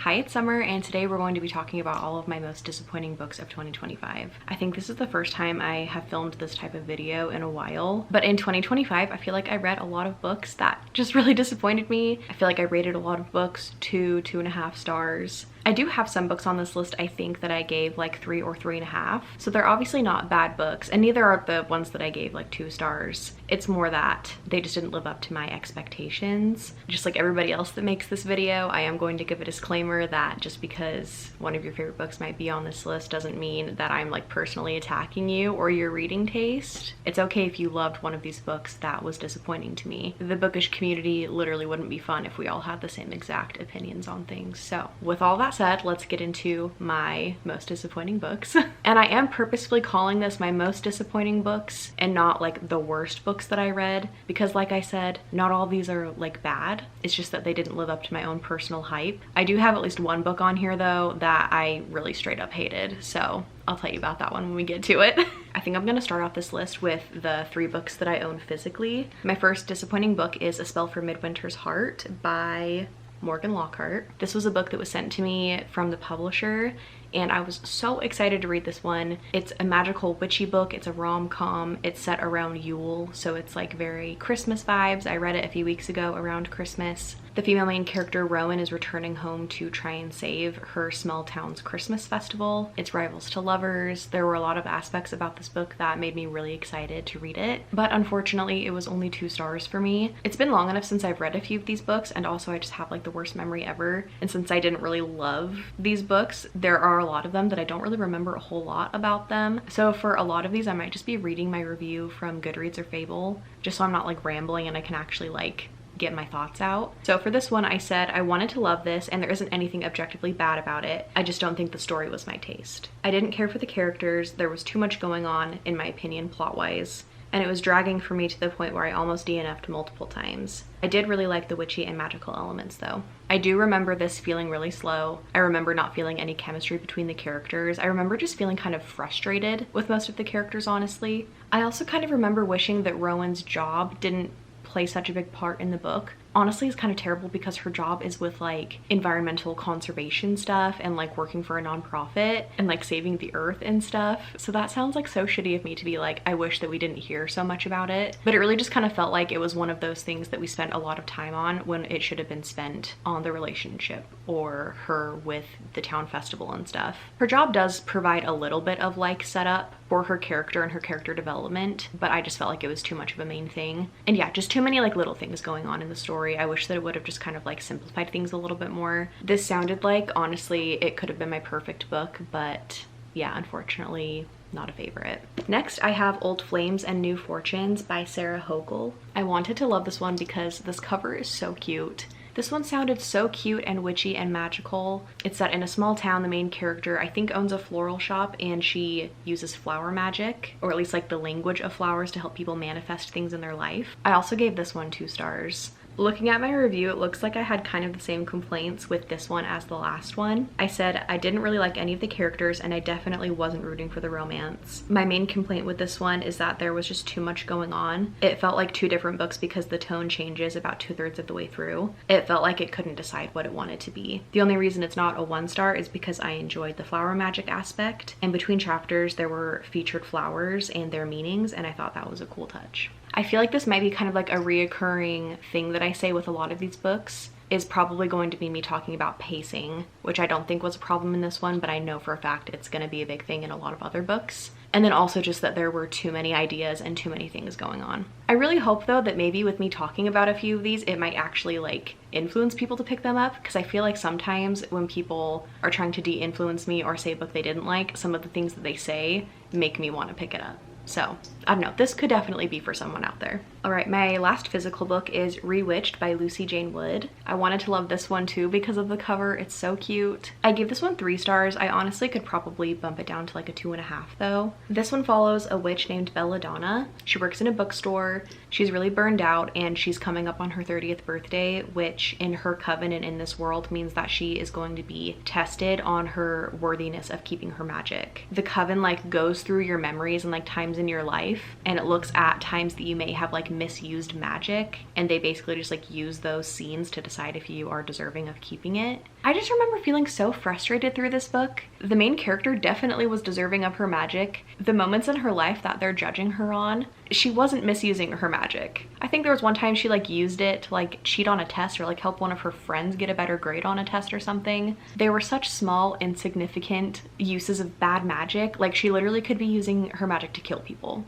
Hi, it's Summer, and today we're going to be talking about all of my most disappointing books of 2025. I think this is the first time I have filmed this type of video in a while, but in 2025, I feel like I read a lot of books that just really disappointed me. I feel like I rated a lot of books 2.5 stars. I do have some books on this list I think that I gave like 3 or 3.5. So they're obviously not bad books, and neither are the ones that I gave like 2 stars. It's more that they just didn't live up to my expectations. Just like everybody else that makes this video, I am going to give a disclaimer that just because one of your favorite books might be on this list doesn't mean that I'm like personally attacking you or your reading taste. It's okay if you loved one of these books that was disappointing to me. The bookish community literally wouldn't be fun if we all had the same exact opinions on things. So with all that said, let's get into my most disappointing books. And I am purposefully calling this my most disappointing books and not like the worst books that I read, because like I said, not all of these are like bad. It's just that they didn't live up to my own personal hype. I do have at least one book on here though that I really straight up hated, so I'll tell you about that one when we get to it. I think I'm gonna start off this list with the 3 books that I own physically. My first disappointing book is A Spell for Midwinter's Heart by Morgan Lockhart. This was a book that was sent to me from the publisher, and I was so excited to read this one. It's a magical witchy book. It's a rom-com. It's set around Yule, so it's like very Christmas vibes. I read it a few weeks ago around Christmas. The female main character, Rowan, is returning home to try and save her small town's Christmas festival. It's rivals to lovers. There were a lot of aspects about this book that made me really excited to read it, but unfortunately it was only 2 stars for me. It's been long enough since I've read a few of these books, and also I just have like the worst memory ever. And since I didn't really love these books, there are a lot of them that I don't really remember a whole lot about them. So for a lot of these, I might just be reading my review from Goodreads or Fable, just so I'm not like rambling and I can actually like get my thoughts out. So for this one, I said I wanted to love this and there isn't anything objectively bad about it. I just don't think the story was my taste. I didn't care for the characters. There was too much going on, in my opinion, plot-wise, and it was dragging for me to the point where I almost DNF'd multiple times. I did really like the witchy and magical elements though. I do remember this feeling really slow. I remember not feeling any chemistry between the characters. I remember just feeling kind of frustrated with most of the characters, honestly. I also kind of remember wishing that Rowan's job didn't play such a big part in the book. Honestly, it's kind of terrible because her job is with like environmental conservation stuff and like working for a nonprofit and like saving the earth and stuff. So that sounds like so shitty of me to be like, I wish that we didn't hear so much about it. But it really just kind of felt like it was one of those things that we spent a lot of time on when it should have been spent on the relationship or her with the town festival and stuff. Her job does provide a little bit of like setup for her character and her character development, but I just felt like it was too much of a main thing. And yeah, just too many like little things going on in the story. I wish that it would have just kind of like simplified things a little bit more. This sounded like, honestly, it could have been my perfect book, but yeah, unfortunately, not a favorite. Next, I have Old Flames and New Fortunes by Sarah Hochul. I wanted to love this one because this cover is so cute. This one sounded so cute and witchy and magical. It's set in a small town. The main character, I think, owns a floral shop and she uses flower magic, or at least like the language of flowers, to help people manifest things in their life. I also gave this one 2 stars. Looking at my review, it looks like I had kind of the same complaints with this one as the last one. I said I didn't really like any of the characters and I definitely wasn't rooting for the romance. My main complaint with this one is that there was just too much going on. It felt like 2 different books because the tone changes about 2/3 of the way through. It felt like it couldn't decide what it wanted to be. The only reason it's not a 1 star is because I enjoyed the flower magic aspect, and between chapters there were featured flowers and their meanings, and I thought that was a cool touch. I feel like this might be kind of like a reoccurring thing that I say with a lot of these books, is probably going to be me talking about pacing, which I don't think was a problem in this one, but I know for a fact it's going to be a big thing in a lot of other books. And then also just that there were too many ideas and too many things going on. I really hope though that maybe with me talking about a few of these, it might actually like influence people to pick them up, because I feel like sometimes when people are trying to de-influence me or say a book they didn't like, some of the things that they say make me want to pick it up. So I don't know, this could definitely be for someone out there. All right, my last physical book is Rewitched by Lucy Jane Wood. I wanted to love this one too because of the cover. It's so cute. I gave this one 3 stars. I honestly could probably bump it down to like a 2.5 though. This one follows a witch named Belladonna. She works in a bookstore. She's really burned out and she's coming up on her 30th birthday, which in her coven and in this world means that she is going to be tested on her worthiness of keeping her magic. The coven like goes through your memories and like times in your life, and it looks at times that you may have like misused magic, and they basically just like use those scenes to decide if you are deserving of keeping it. I just remember feeling so frustrated through this book. The main character definitely was deserving of her magic. The moments in her life that they're judging her on, she wasn't misusing her magic. I think there was one time she like used it to like cheat on a test or like help one of her friends get a better grade on a test or something. They were such small, insignificant uses of bad magic. Like she literally could be using her magic to kill people,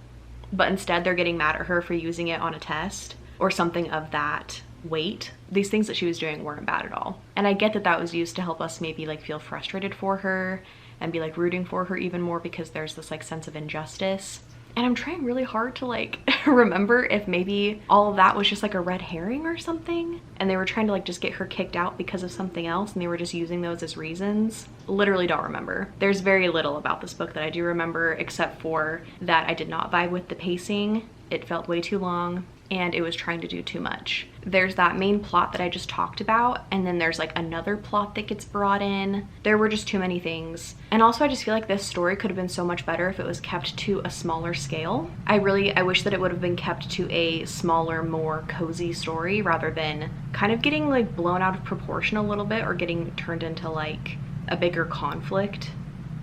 but instead they're getting mad at her for using it on a test or something of that weight. These things that she was doing weren't bad at all. And I get that that was used to help us maybe like feel frustrated for her and be like rooting for her even more because there's this like sense of injustice. And I'm trying really hard to like remember if maybe all of that was just like a red herring or something, and they were trying to like just get her kicked out because of something else and they were just using those as reasons. Literally don't remember. There's very little about this book that I do remember, except for that I did not vibe with the pacing. It felt way too long and it was trying to do too much. There's that main plot that I just talked about, and then there's like another plot that gets brought in. There were just too many things. And also I just feel like this story could have been so much better if it was kept to a smaller scale. I wish that it would have been kept to a smaller, more cozy story rather than kind of getting like blown out of proportion a little bit or getting turned into like a bigger conflict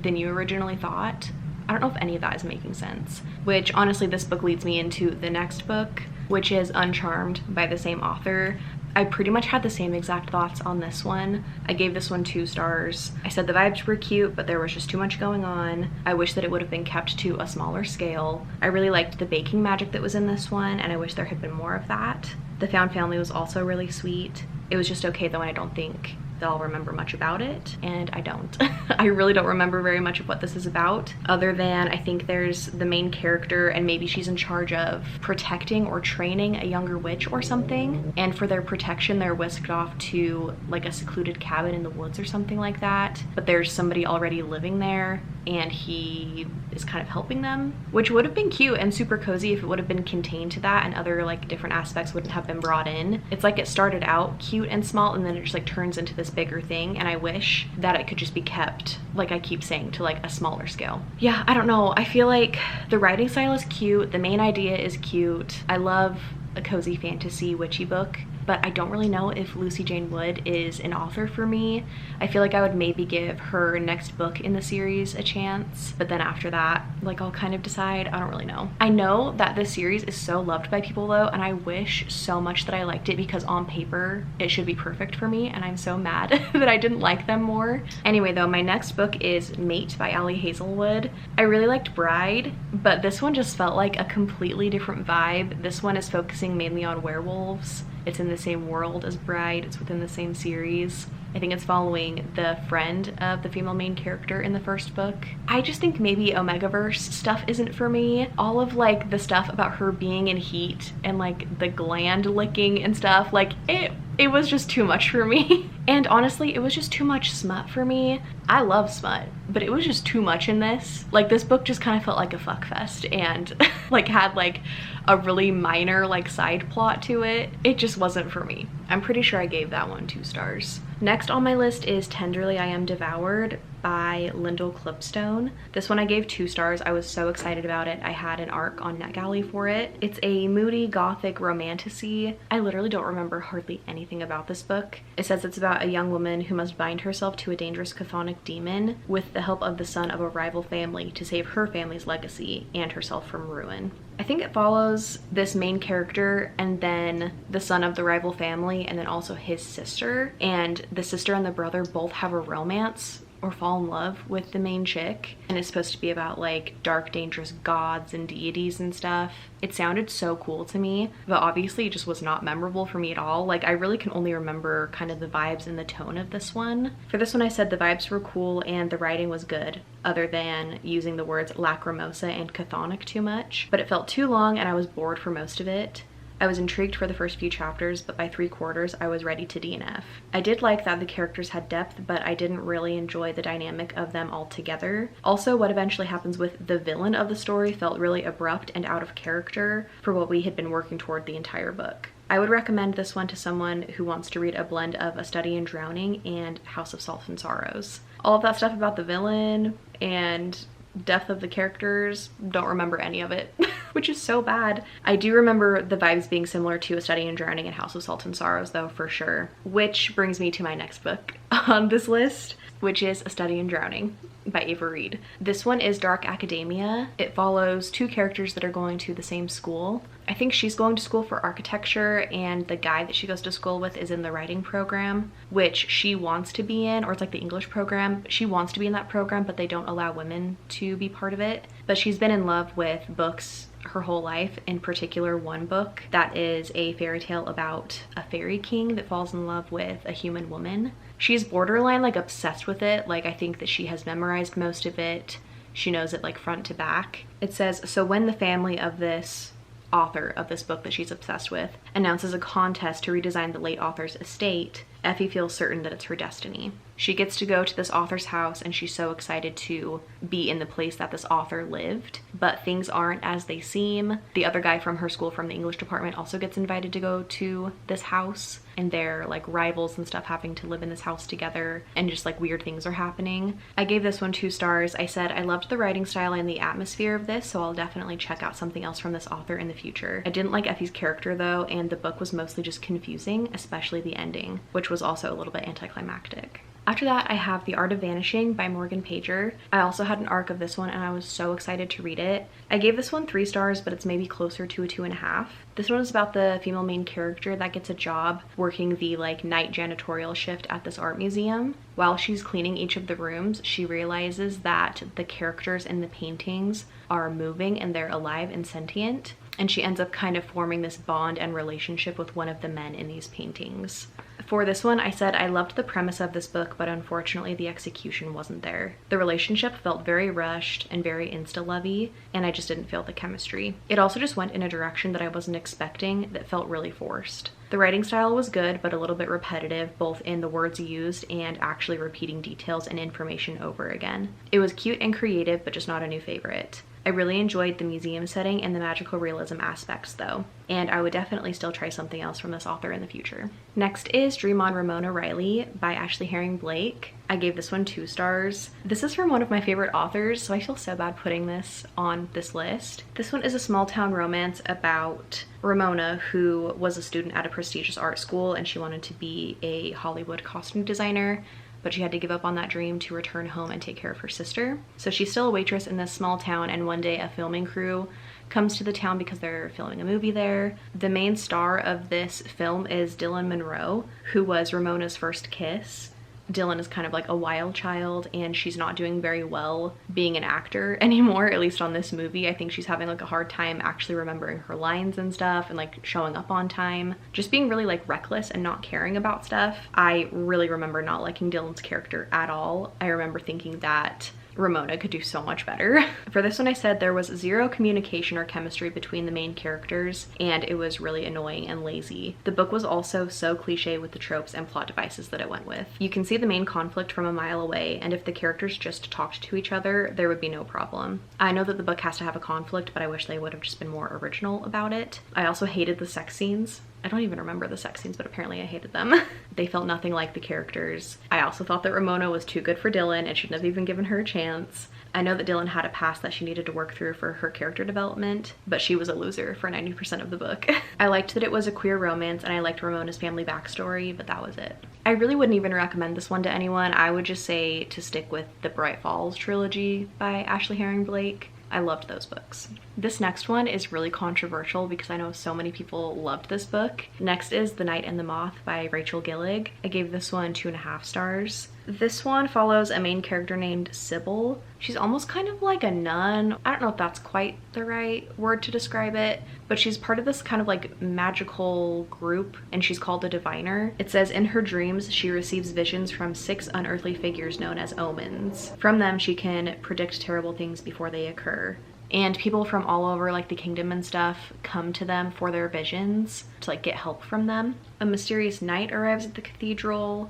than you originally thought. I don't know if any of that is making sense, which honestly this book leads me into the next book, which is Uncharmed by the same author. I pretty much had the same exact thoughts on this one. I gave this one 2 stars. I said the vibes were cute, but there was just too much going on. I wish that it would have been kept to a smaller scale. I really liked the baking magic that was in this one, and I wish there had been more of that. The found family was also really sweet. It was just okay though, and I don't think that I'll remember much about it, and I don't. I really don't remember very much of what this is about, other than I think there's the main character and maybe she's in charge of protecting or training a younger witch or something, and for their protection they're whisked off to like a secluded cabin in the woods or something like that, but there's somebody already living there and he is kind of helping them, which would have been cute and super cozy if it would have been contained to that and other like different aspects wouldn't have been brought in. It's like it started out cute and small and then it just like turns into this bigger thing, and I wish that it could just be kept, like I keep saying, to like a smaller scale. Yeah, I don't know. I feel like the writing style is cute, the main idea is cute. I love a cozy fantasy witchy book, but I don't really know if Lucy Jane Wood is an author for me. I feel like I would maybe give her next book in the series a chance, but then after that, like I'll kind of decide. I don't really know. I know that this series is so loved by people though, and I wish so much that I liked it because on paper it should be perfect for me, and I'm so mad that I didn't like them more. Anyway though, my next book is Mate by Ali Hazelwood. I really liked Bride, but this one just felt like a completely different vibe. This one is focusing mainly on werewolves. It's in the same world as Bride, it's within the same series. I think it's following the friend of the female main character in the first book. I just think maybe Omegaverse stuff isn't for me. All of like the stuff about her being in heat and like the gland licking and stuff, like it was just too much for me. And honestly, it was just too much smut for me. I love smut, but it was just too much in this. Like this book just kind of felt like a fuck fest and like had like a really minor like side plot to it. It just wasn't for me. I'm pretty sure I gave that one 2 stars. Next on my list is Tenderly I Am Devoured by Lyndall Clipstone. This one I gave 2 stars. I was so excited about it. I had an arc on NetGalley for it. It's a moody gothic romantasy. I literally don't remember hardly anything about this book. It says it's about a young woman who must bind herself to a dangerous chthonic demon with the help of the son of a rival family to save her family's legacy and herself from ruin. I think it follows this main character and then the son of the rival family and then also his sister, and the sister and the brother both have a romance or fall in love with the main chick, and it's supposed to be about like dark dangerous gods and deities and stuff. It sounded so cool to me, but obviously it just was not memorable for me at all. Like I really can only remember kind of the vibes and the tone of this one. For this one I said the vibes were cool and the writing was good, other than using the words lacrimosa and chthonic too much, but it felt too long and I was bored for most of it. I was intrigued for the first few chapters, but by 3/4 I was ready to DNF. I did like that the characters had depth, but I didn't really enjoy the dynamic of them all together. Also, what eventually happens with the villain of the story felt really abrupt and out of character for what we had been working toward the entire book. I would recommend this one to someone who wants to read a blend of A Study in Drowning and House of Salt and Sorrows. All of that stuff about the villain and depth of the characters, don't remember any of it. which is so bad. I do remember the vibes being similar to A Study in Drowning and House of Salt and Sorrows though, for sure. Which brings me to my next book on this list, which is A Study in Drowning by Ava Reed. This one is dark academia. It follows two characters that are going to the same school. I think she's going to school for architecture, and the guy that she goes to school with is in the writing program, which she wants to be in, or it's like the English program. She wants to be in that program, but they don't allow women to be part of it. But she's been in love with books her whole life, in particular one book that is a fairy tale about a fairy king that falls in love with a human woman. She's borderline like obsessed with it. Like, I think that she has memorized most of it. She knows it like front to back. It says, so when the family of this author of this book that she's obsessed with announces a contest to redesign the late author's estate, Effie feels certain that it's her destiny. She gets to go to this author's house and she's so excited to be in the place that this author lived, but things aren't as they seem. The other guy from her school from the English department also gets invited to go to this house, and they're like rivals and stuff, having to live in this house together, and just like weird things are happening. I gave this one 2 stars. I said I loved the writing style and the atmosphere of this, so I'll definitely check out something else from this author in the future. I didn't like Effie's character though, and the book was mostly just confusing, especially the ending, which was also a little bit anticlimactic. After that, I have The Art of Vanishing by Morgan Pager. I also had an arc of this one and I was so excited to read it. I gave this one 3 stars, but it's maybe closer to a 2.5. This one is about the female main character that gets a job working the like night janitorial shift at this art museum. While she's cleaning each of the rooms, she realizes that the characters in the paintings are moving and they're alive and sentient. And she ends up kind of forming this bond and relationship with one of the men in these paintings. For this one, I said I loved the premise of this book, but unfortunately the execution wasn't there. The relationship felt very rushed and very insta-lovey, and I just didn't feel the chemistry. It also just went in a direction that I wasn't expecting that felt really forced. The writing style was good, but a little bit repetitive, both in the words used and actually repeating details and information over again. It was cute and creative, but just not a new favorite. I really enjoyed the museum setting and the magical realism aspects though, and I would definitely still try something else from this author in the future. Next is Dream On Ramona Riley by Ashley Herring Blake. I gave this one 2 stars. This is from one of my favorite authors, so I feel so bad putting this on this list. This one is a small town romance about Ramona, who was a student at a prestigious art school and she wanted to be a Hollywood costume designer, but she had to give up on that dream to return home and take care of her sister. So she's still a waitress in this small town, and one day a filming crew comes to the town because they're filming a movie there. The main star of this film is Dylan Monroe, who was Ramona's first kiss. Dylan is kind of like a wild child, and she's not doing very well being an actor anymore, at least on this movie. I think she's having like a hard time actually remembering her lines and stuff, and like showing up on time, just being really like reckless and not caring about stuff. I really remember not liking Dylan's character at all. I remember thinking that Ramona could do so much better. For this one, I said there was 0 communication or chemistry between the main characters, and it was really annoying and lazy. The book was also so cliche with the tropes and plot devices that it went with. You can see the main conflict from a mile away, and if the characters just talked to each other, there would be no problem. I know that the book has to have a conflict, but I wish they would have just been more original about it. I also hated the sex scenes. I don't even remember the sex scenes, but apparently I hated them. They felt nothing like the characters. I also thought that Ramona was too good for Dylan and shouldn't have even given her a chance. I know that Dylan had a past that she needed to work through for her character development, but she was a loser for 90% of the book. I liked that it was a queer romance, and I liked Ramona's family backstory, but that was it. I really wouldn't even recommend this one to anyone. I would just say to stick with the Bright Falls trilogy by Ashley Herring Blake. I loved those books. This next one is really controversial because I know so many people loved this book. Next is The Night and the Moth by Rachel Gillig. I gave this one 2.5 stars. This one follows a main character named Sybil. She's almost kind of like a nun. I don't know if that's quite the right word to describe it, but she's part of this kind of like magical group, and she's called a diviner. It says in her dreams, she receives visions from 6 unearthly figures known as omens. From them, she can predict terrible things before they occur. And people from all over like the kingdom and stuff come to them for their visions to like get help from them. A mysterious knight arrives at the cathedral.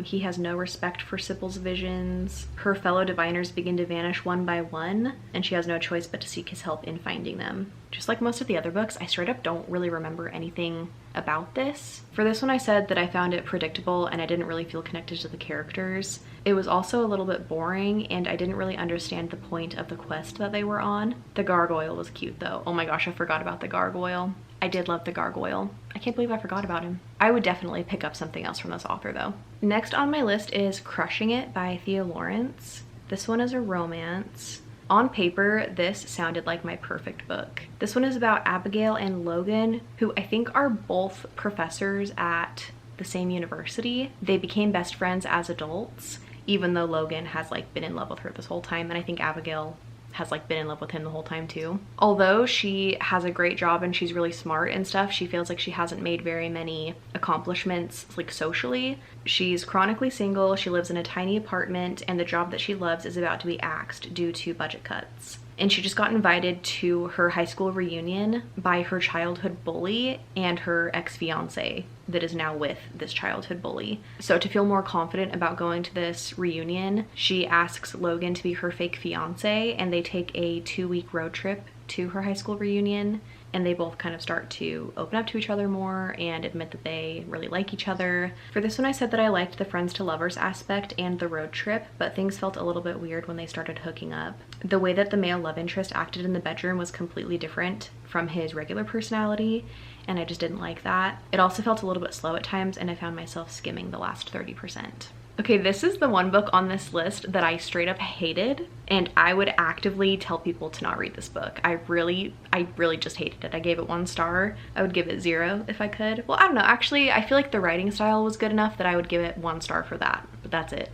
He has no respect for Sybil's visions. Her fellow diviners begin to vanish one by one, and she has no choice but to seek his help in finding them. Just like most of the other books, I straight up don't really remember anything about this. For this one, I said that I found it predictable and I didn't really feel connected to the characters. It was also a little bit boring and I didn't really understand the point of the quest that they were on. The gargoyle was cute though. Oh my gosh, I forgot about the gargoyle. I did love the gargoyle. I can't believe I forgot about him. I would definitely pick up something else from this author though. Next on my list is Crushing It by Thea Lawrence. This one is a romance. On paper, this sounded like my perfect book. This one is about Abigail and Logan, who I think are both professors at the same university. They became best friends as adults, even though Logan has like been in love with her this whole time, and I think Abigail has like been in love with him the whole time too. Although she has a great job and she's really smart and stuff, she feels like she hasn't made very many accomplishments like socially. She's chronically single, she lives in a tiny apartment, and the job that she loves is about to be axed due to budget cuts. And she just got invited to her high school reunion by her childhood bully and her ex-fiance that is now with this childhood bully. So to feel more confident about going to this reunion, she asks Logan to be her fake fiance, and they take a 2-week road trip to her high school reunion, and they both kind of start to open up to each other more and admit that they really like each other. For this one, I said that I liked the friends to lovers aspect and the road trip, but things felt a little bit weird when they started hooking up. The way that the male love interest acted in the bedroom was completely different from his regular personality, and I just didn't like that. It also felt a little bit slow at times, and I found myself skimming the last 30%. Okay, this is the one book on this list that I straight up hated, and I would actively tell people to not read this book. I really just hated it. I gave it 1 star. I would give it 0 if I could. Well, I don't know. Actually, I feel like the writing style was good enough that I would give it 1 star for that, but that's it.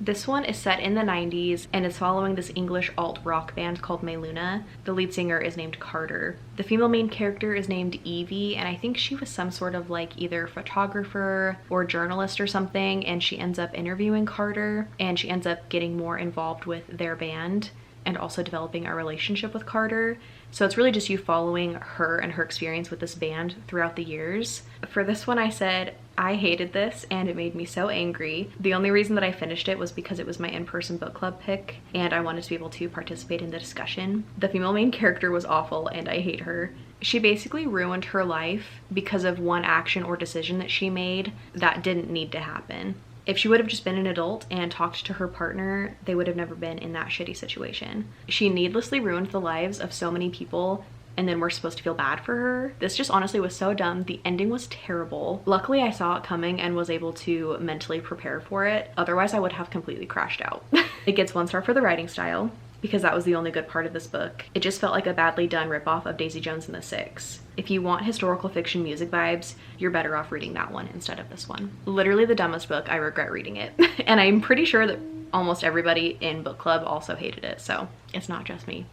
This one is set in the 90s and is following this English alt rock band called Mayluna. The lead singer is named Carter. The female main character is named Evie, and I think she was some sort of like either photographer or journalist or something, and she ends up interviewing Carter, and she ends up getting more involved with their band and also developing a relationship with Carter. So it's really just you following her and her experience with this band throughout the years. For this one, I said I hated this and it made me so angry. The only reason that I finished it was because it was my in-person book club pick and I wanted to be able to participate in the discussion. The female main character was awful and I hate her. She basically ruined her life because of one action or decision that she made that didn't need to happen. If she would have just been an adult and talked to her partner, they would have never been in that shitty situation. She needlessly ruined the lives of so many people, and then we're supposed to feel bad for her. This just honestly was so dumb. The ending was terrible. Luckily, I saw it coming and was able to mentally prepare for it. Otherwise, I would have completely crashed out. It gets 1 star for the writing style, because that was the only good part of this book. It just felt like a badly done ripoff of Daisy Jones and the Six. If you want historical fiction music vibes, you're better off reading that one instead of this one. Literally the dumbest book. I regret reading it. And I'm pretty sure that almost everybody in book club also hated it, so it's not just me.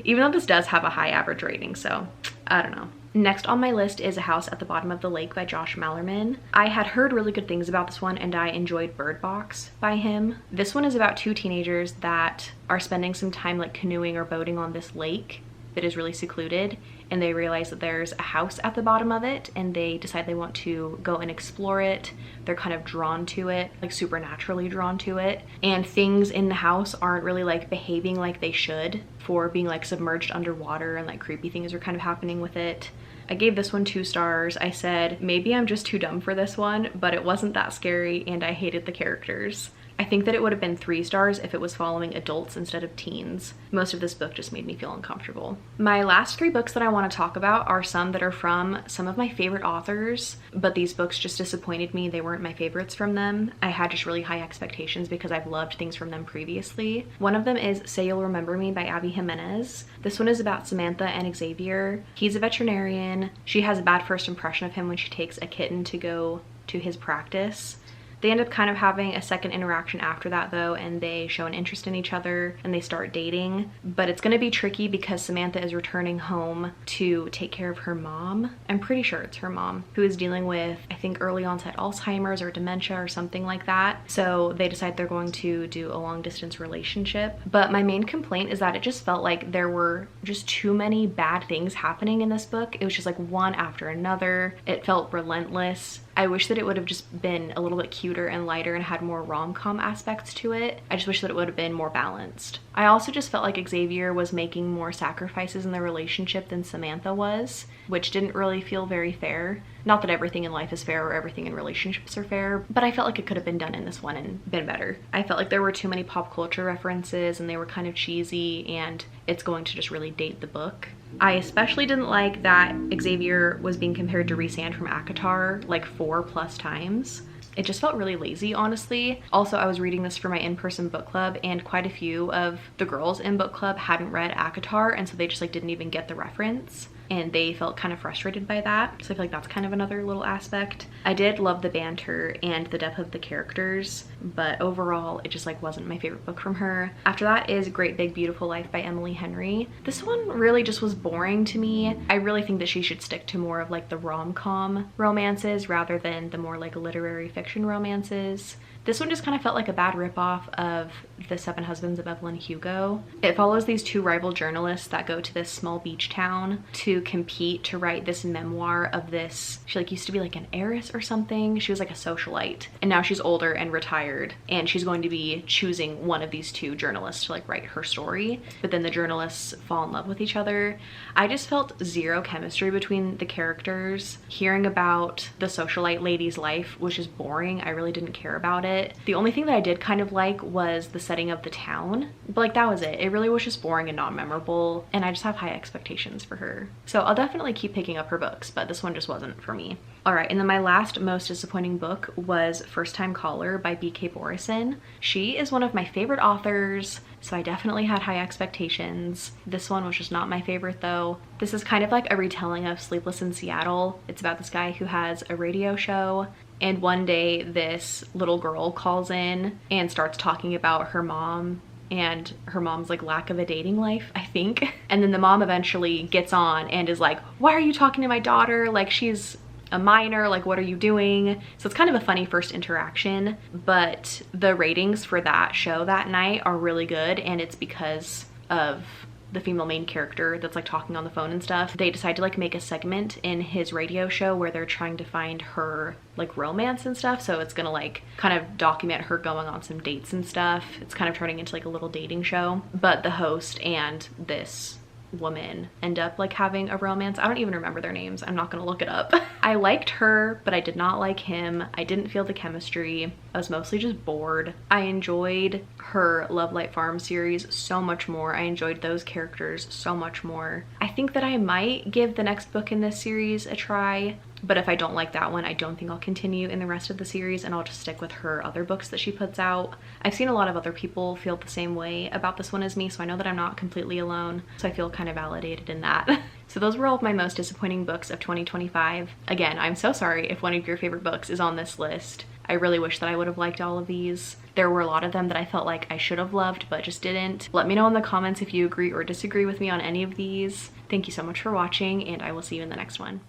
Even though this does have a high average rating, so I don't know. Next on my list is A House at the Bottom of the Lake by Josh Malerman. I had heard really good things about this one and I enjoyed Bird Box by him. This one is about 2 teenagers that are spending some time like canoeing or boating on this lake that is really secluded, and they realize that there's a house at the bottom of it and they decide they want to go and explore it. They're kind of drawn to it, like supernaturally drawn to it, and things in the house aren't really like behaving like they should for being like submerged underwater, and like creepy things are kind of happening with it. I gave this one 2 stars. I said maybe I'm just too dumb for this one, but it wasn't that scary and I hated the characters. I think that it would have been 3 stars if it was following adults instead of teens. Most of this book just made me feel uncomfortable. My last 3 books that I want to talk about are some that are from some of my favorite authors, but these books just disappointed me. They weren't my favorites from them. I had just really high expectations because I've loved things from them previously. One of them is Say You'll Remember Me by Abby Jimenez. This one is about Samantha and Xavier. He's a veterinarian. She has a bad first impression of him when she takes a kitten to go to his practice. They end up kind of having a second interaction after that though, and they show an interest in each other and they start dating. But it's gonna be tricky because Samantha is returning home to take care of her mom. I'm pretty sure it's her mom, who is dealing with, I think, early onset Alzheimer's or dementia or something like that. So they decide they're going to do a long distance relationship. But my main complaint is that it just felt like there were just too many bad things happening in this book. It was just like one after another. It felt relentless. I wish that it would have just been a little bit cuter and lighter and had more rom-com aspects to it. I just wish that it would have been more balanced. I also just felt like Xavier was making more sacrifices in the relationship than Samantha was, which didn't really feel very fair. Not that everything in life is fair or everything in relationships are fair, but I felt like it could have been done in this one and been better. I felt like there were too many pop culture references and they were kind of cheesy, and it's going to just really date the book. I especially didn't like that Xavier was being compared to Rhysand from ACOTAR like 4+ times. It just felt really lazy, honestly. Also, I was reading this for my in-person book club, and quite a few of the girls in book club hadn't read ACOTAR, and so they just like didn't even get the reference, and they felt kind of frustrated by that. So I feel like that's kind of another little aspect. I did love the banter and the depth of the characters, but overall it just like wasn't my favorite book from her. After that is Great Big Beautiful Life by Emily Henry. This one really just was boring to me. I really think that she should stick to more of like the rom-com romances rather than the more like literary fiction romances. This one just kind of felt like a bad ripoff of The Seven Husbands of Evelyn Hugo. It follows these two rival journalists that go to this small beach town to compete to write this memoir of this, she like used to be like an heiress or something. She was like a socialite, and now she's older and retired, and she's going to be choosing one of these two journalists to like write her story, but then the journalists fall in love with each other. I just felt zero chemistry between the characters. Hearing about the socialite lady's life was just boring. I really didn't care about it. The only thing that I did kind of like was the setting of the town, but like that was it. It really was just boring and not memorable, and I just have high expectations for her. So I'll definitely keep picking up her books, but this one just wasn't for me. All right, and then my last most disappointing book was First Time Caller by B.K. Borison. She is one of my favorite authors, so I definitely had high expectations. This one was just not my favorite though. This is kind of like a retelling of Sleepless in Seattle. It's about this guy who has a radio show, and one day this little girl calls in and starts talking about her mom and her mom's like lack of a dating life, I think. And then the mom eventually gets on and is like, why are you talking to my daughter? Like, she's a minor, like what are you doing? So it's kind of a funny first interaction, but the ratings for that show that night are really good, and it's because of the female main character that's like talking on the phone and stuff. They decide to like make a segment in his radio show where they're trying to find her like romance and stuff, so it's gonna like kind of document her going on some dates and stuff. It's kind of turning into like a little dating show, but the host and this woman end up like having a romance. I don't even remember their names. I'm not gonna look it up. I liked her, but I did not like him. I didn't feel the chemistry. I was mostly just bored. I enjoyed her Love Light Farm series so much more. I enjoyed those characters so much more. I think that I might give the next book in this series a try, but if I don't like that one, I don't think I'll continue in the rest of the series, and I'll just stick with her other books that she puts out. I've seen a lot of other people feel the same way about this one as me, so I know that I'm not completely alone, so I feel kind of validated in that. So those were all of my most disappointing books of 2025. Again, I'm so sorry if one of your favorite books is on this list. I really wish that I would have liked all of these. There were a lot of them that I felt like I should have loved but just didn't. Let me know in the comments if you agree or disagree with me on any of these. Thank you so much for watching, and I will see you in the next one.